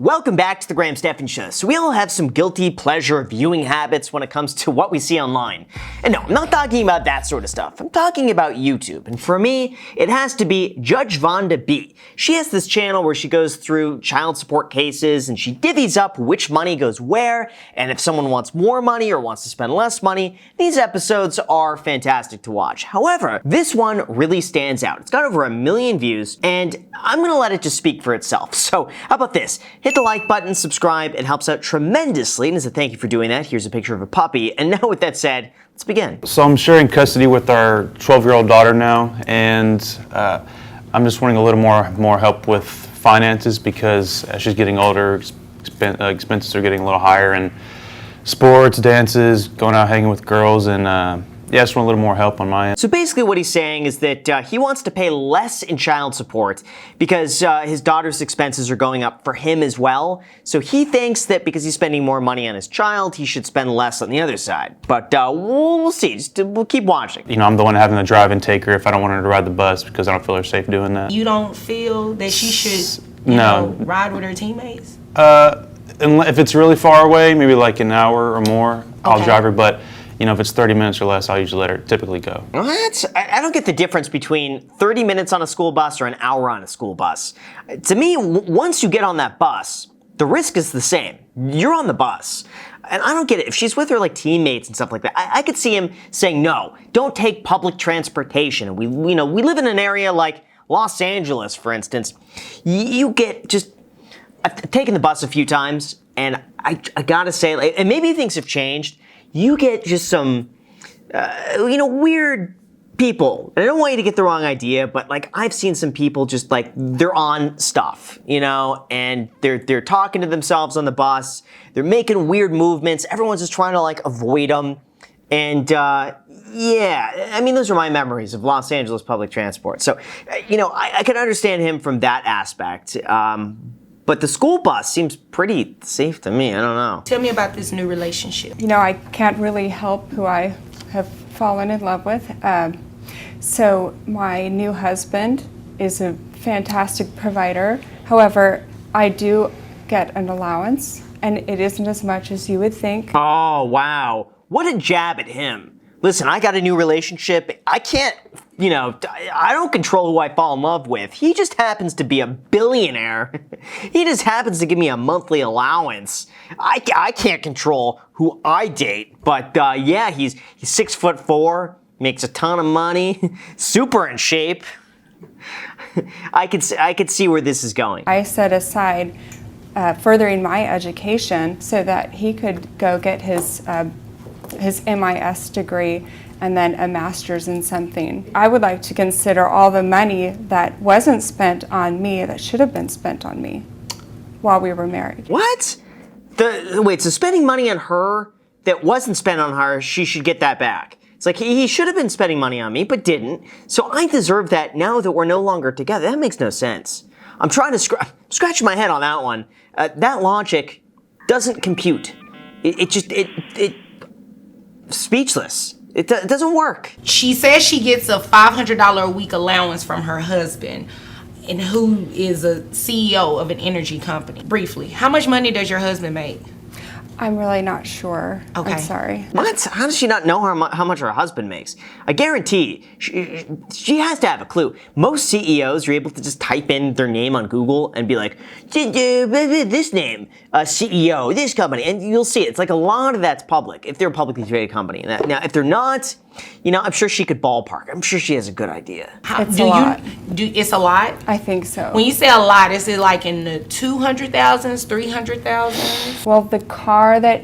Welcome back to the Graham Stephan Show. So we all have some guilty pleasure viewing habits when it comes to what we see online. And no, I'm not talking about that sort of stuff. I'm talking about YouTube. And for me, it has to be Judge Vonda B. She has this channel where she goes through child support cases and she divvies up which money goes where, and if someone wants more money or wants to spend less money. These episodes are fantastic to watch. However, this one really stands out. It's got over 1 million views, and I'm gonna let it just speak for itself. So how about this? Hit the like button, subscribe, it helps out tremendously, and as a thank you for doing that, here's a picture of a puppy. And now with that said, let's begin. So I'm sharing custody with our 12-year-old daughter now, and I'm just wanting a little more help with finances because as she's getting older, expenses are getting a little higher, and sports, dances, going out hanging with girls, and yeah, I just want a little more help on my end. So basically what he's saying is that he wants to pay less in child support because his daughter's expenses are going up for him as well. So he thinks that because he's spending more money on his child, he should spend less on the other side. But we'll see. We'll keep watching. You know, I'm the one having to drive and take her if I don't want her to ride the bus because I don't feel her safe doing that. You don't feel that she should, you know, ride with her teammates? If it's really far away, maybe like an hour or more, I'll drive her, but you know, if it's 30 minutes or less, I'll usually let her typically go. What? I don't get the difference between 30 minutes on a school bus or an hour on a school bus. To me, once you get on that bus, the risk is the same. You're on the bus. And I don't get it. If she's with her like teammates and stuff like that, I could see him saying, no, don't take public transportation. We live in an area like Los Angeles, for instance. You get just, I've taken the bus a few times, and I gotta say, like, and maybe things have changed, you get just some, weird people. And I don't want you to get the wrong idea, but like I've seen some people just like they're on stuff, and they're talking to themselves on the bus. They're making weird movements. Everyone's just trying to like avoid them. And yeah, I mean those are my memories of Los Angeles public transport. So I can understand him from that aspect. But the school bus seems pretty safe to me. I don't know. Tell me about this new relationship. You know, I can't really help who I have fallen in love with. So my new husband is a fantastic provider. However, I do get an allowance, and it isn't as much as you would think. Oh, wow. What a jab at him. Listen, I got a new relationship. I can't, I don't control who I fall in love with. He just happens to be a billionaire. He just happens to give me a monthly allowance. I can't control who I date. But yeah, he's 6'4", makes a ton of money, super in shape. I could see where this is going. I set aside furthering my education so that he could go get his MIS degree and then a master's in something. I would like to consider all the money that wasn't spent on me that should have been spent on me while we were married. What? Wait, so spending money on her that wasn't spent on her, she should get that back. It's like he should have been spending money on me, but didn't. So I deserve that now that we're no longer together. That makes no sense. I'm trying to scratch my head on that one. That logic doesn't compute. It speechless. It doesn't work. She says she gets a $500 a week allowance from her husband, and who is a CEO of an energy company. Briefly, how much money does your husband make? I'm really not sure. Okay. I'm sorry. What? How does she not know how much her husband makes? I guarantee she has to have a clue. Most CEOs are able to just type in their name on Google and be like, this name, CEO, this company, and you'll see it. It's like a lot of that's public if they're a publicly traded company. Now, if they're not, I'm sure she could ballpark. I'm sure she has a good idea. It's a lot. It's a lot? I think so. When you say a lot, is it like in the 200,000s, 300,000s? Well, the car that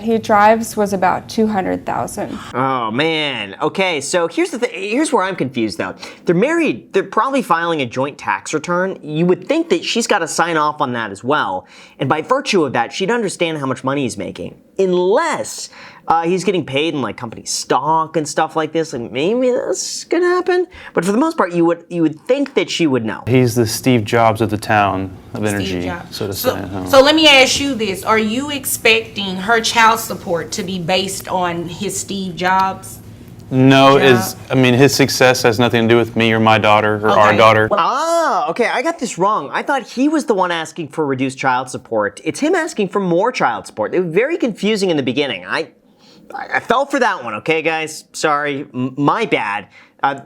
he drives was about 200,000. Oh man. Okay, so here's the thing. Here's where I'm confused though. They're married. They're probably filing a joint tax return. You would think that she's got to sign off on that as well. And by virtue of that, she'd understand how much money he's making. Unless he's getting paid in like company stock and stuff like this. Like maybe this could happen. But for the most part, you would think that she would know. He's the Steve Jobs of the town of energy, so to say. So let me ask you this. Are you expecting her child support to be based on his Steve Jobs? No, his success has nothing to do with me or my daughter or our daughter. Oh, Okay, I got this wrong. I thought he was the one asking for reduced child support. It's him asking for more child support. It was very confusing in the beginning. I fell for that one, okay, guys? Sorry, my bad.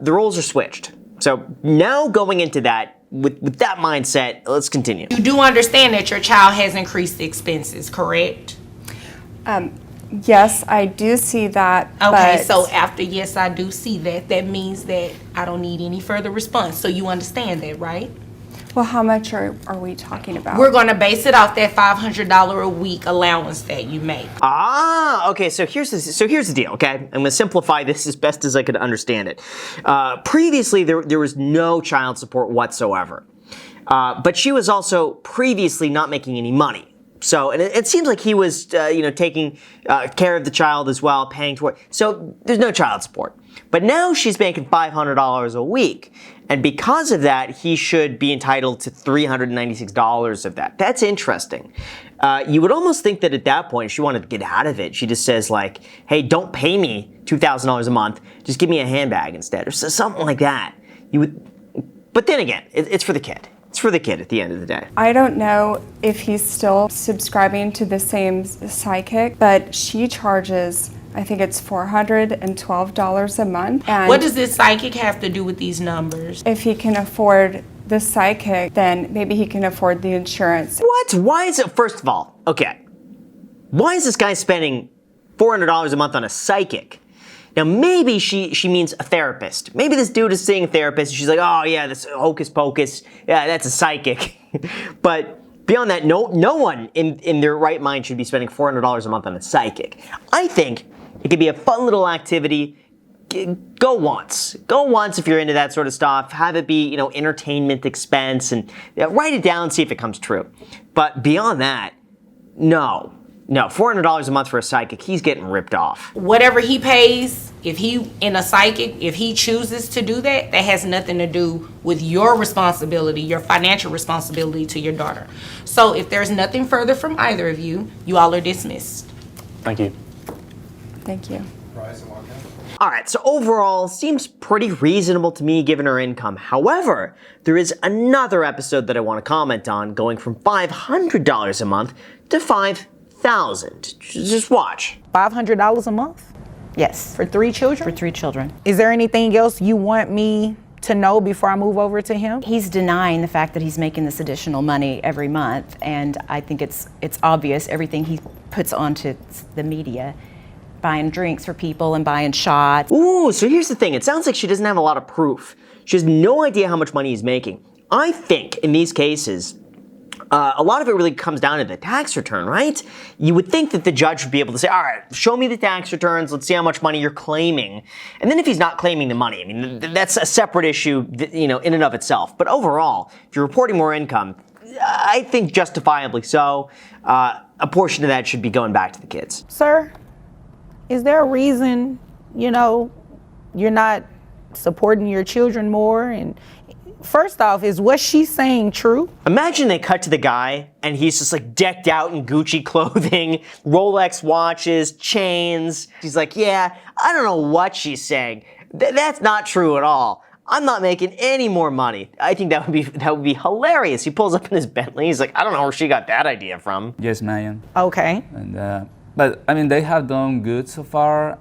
The roles are switched. So now going into that, with that mindset, let's continue. You do understand that your child has increased expenses, correct? Yes, I do see that. Okay, but so after yes, I do see that, that means that I don't need any further response. So you understand that, right? well, how much are we talking about? We're going to base it off that $500 a week allowance that you make. Okay. So here's the deal. Okay, I'm going to simplify this as best as I could understand it. Previously, there was no child support whatsoever, but she was also previously not making any money. So, and it seems like he was, taking care of the child as well, paying toward. So there's no child support. But now she's making $500 a week, and because of that, he should be entitled to $396 of that. That's interesting. You would almost think that at that point, if she wanted to get out of it, she just says like, "Hey, don't pay me $2,000 a month. Just give me a handbag instead," or something like that. But then again, it's for the kid. It's for the kid at the end of the day. I don't know if he's still subscribing to the same psychic, but she charges, I think it's $412 a month. And What does this psychic have to do with these numbers? if he can afford the psychic, then maybe he can afford the insurance. What? Why is it? First of all, okay. Why is this guy spending $400 a month on a psychic? Now, maybe she means a therapist. Maybe this dude is seeing a therapist, and she's like, "Oh yeah, this hocus pocus, yeah, that's a psychic." But beyond that, no one in their right mind should be spending $400 a month on a psychic. I think it could be a fun little activity. Go once if you're into that sort of stuff. Have it be, entertainment expense, and write it down, see if it comes true. But beyond that, no, $400 a month for a psychic, he's getting ripped off. Whatever he pays, if he chooses to do that, that has nothing to do with your responsibility, your financial responsibility to your daughter. So if there's nothing further from either of you, you all are dismissed. Thank you. Thank you. All right, so overall, seems pretty reasonable to me given her income. However, there is another episode that I want to comment on, going from $500 a month to $5,000. Just watch. $500 a month Yes, for 3 children? for 3 children. Is there anything else you want me to know before I move over to him? He's denying the fact that he's making this additional money every month, and I think it's obvious everything he puts onto the media, buying drinks for people and buying shots. Ooh, so here's the thing. It sounds like she doesn't have a lot of proof. She has no idea how much money he's making. I think in these cases, a lot of it really comes down to the tax return, right? You would think that the judge would be able to say, all right, show me the tax returns, let's see how much money you're claiming. And then if he's not claiming the money, I mean, that's a separate issue, in and of itself. But overall, if you're reporting more income, I think justifiably so, a portion of that should be going back to the kids. Sir, is there a reason, you're not supporting your children more? And first off, is what she's saying true? Imagine they cut to the guy and he's just like decked out in Gucci clothing, Rolex watches, chains. He's like, yeah, I don't know what she's saying. That's not true at all. I'm not making any more money. I think that would be hilarious. He pulls up in his Bentley. He's like, I don't know where she got that idea from. Yes, ma'am. Okay. And but I mean, they have done good so far.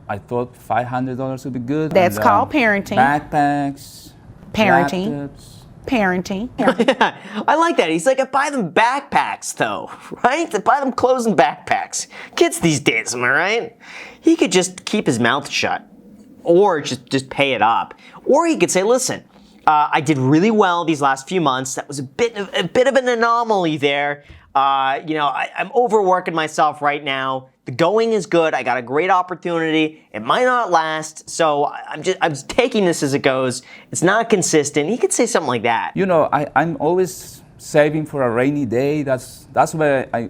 I thought $500 would be good. That's And, called parenting. Backpacks. Parenting. laptops. Parenting. I like that. He's like, I buy them backpacks though, right? I buy them clothes and backpacks. Kids these days, am I right? He could just keep his mouth shut, or just pay it up. Or he could say, listen, I did really well these last few months. That was a bit of an anomaly there. I'm overworking myself right now. The going is good. I got a great opportunity. It might not last, so I'm just taking this as it goes. It's not consistent. He could say something like that. I'm always saving for a rainy day. That's why I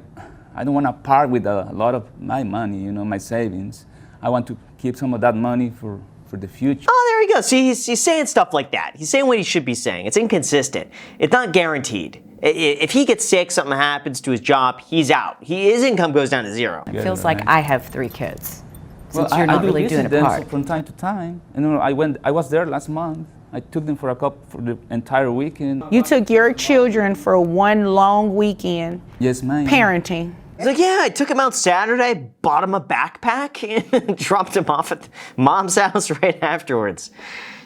don't want to part with a lot of my money, my savings. I want to keep some of that money for the future. Oh, there he goes. See, he's saying stuff like that. He's saying what he should be saying. It's inconsistent. It's not guaranteed. If he gets sick, something happens to his job, he's out. His income goes down to zero. It feels like I have 3 kids, since Well, you're not I really visit doing a them part. from time to time. I was there last month. I took them for the entire weekend. You took your children for one long weekend Yes, ma'am. parenting. He's like, yeah, I took him out Saturday, bought him a backpack, and dropped him off at mom's house right afterwards.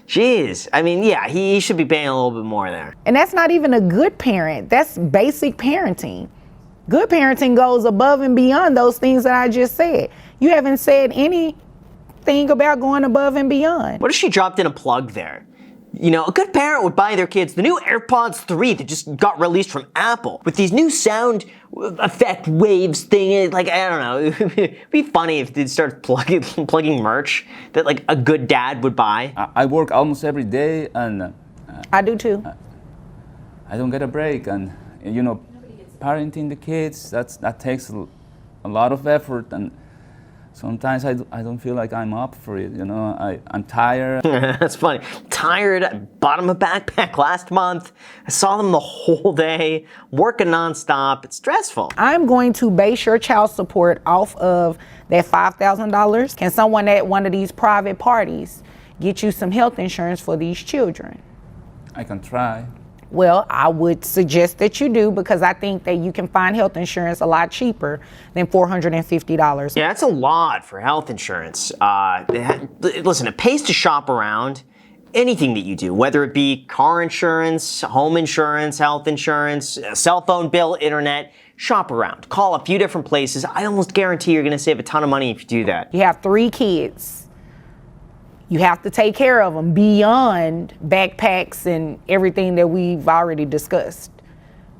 Jeez. I mean, yeah, he should be paying a little bit more there. And that's not even a good parent. That's basic parenting. Good parenting goes above and beyond those things that I just said. You haven't said anything about going above and beyond. What if she dropped in a plug there? You know, a good parent would buy their kids the new AirPods 3 that just got released from Apple with these new sound effect waves thing. Like, I don't know, it'd be funny if they start plugging merch that like a good dad would buy. I work almost every day, and I do too. I don't get a break. And you know, parenting the kids, that takes a lot of effort, and sometimes I don't feel like I'm up for it. You know, I'm tired. That's funny. Tired. I bought him a backpack last month. I saw them the whole day, working nonstop. It's stressful. I'm going to base your child support off of that $5,000. Can someone at one of these private parties get you some health insurance for these children? I can try. Well, I would suggest that you do, because I think that you can find health insurance a lot cheaper than $450. Yeah, that's a lot for health insurance. Listen, it pays to shop around. Anything that you do, whether it be car insurance, home insurance, health insurance, a cell phone bill, internet, shop around. Call a few different places. I almost guarantee you're going to save a ton of money if you do that. You have 3 kids. You have to take care of them beyond backpacks and everything that we've already discussed.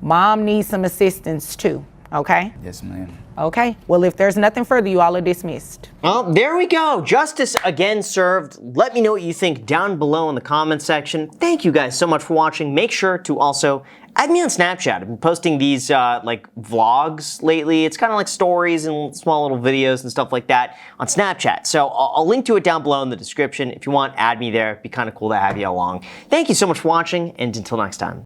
Mom needs some assistance too, okay? Yes, ma'am. Okay, well, if there's nothing further, you all are dismissed. Well, there we go. Justice again served. Let me know what you think down below in the comments section. Thank you guys so much for watching. Make sure to also add me on Snapchat. I've been posting these like vlogs lately. It's kind of like stories and small little videos and stuff like that on Snapchat. So I'll link to it down below in the description. If you want, add me there. It'd be kind of cool to have you along. Thank you so much for watching, and until next time.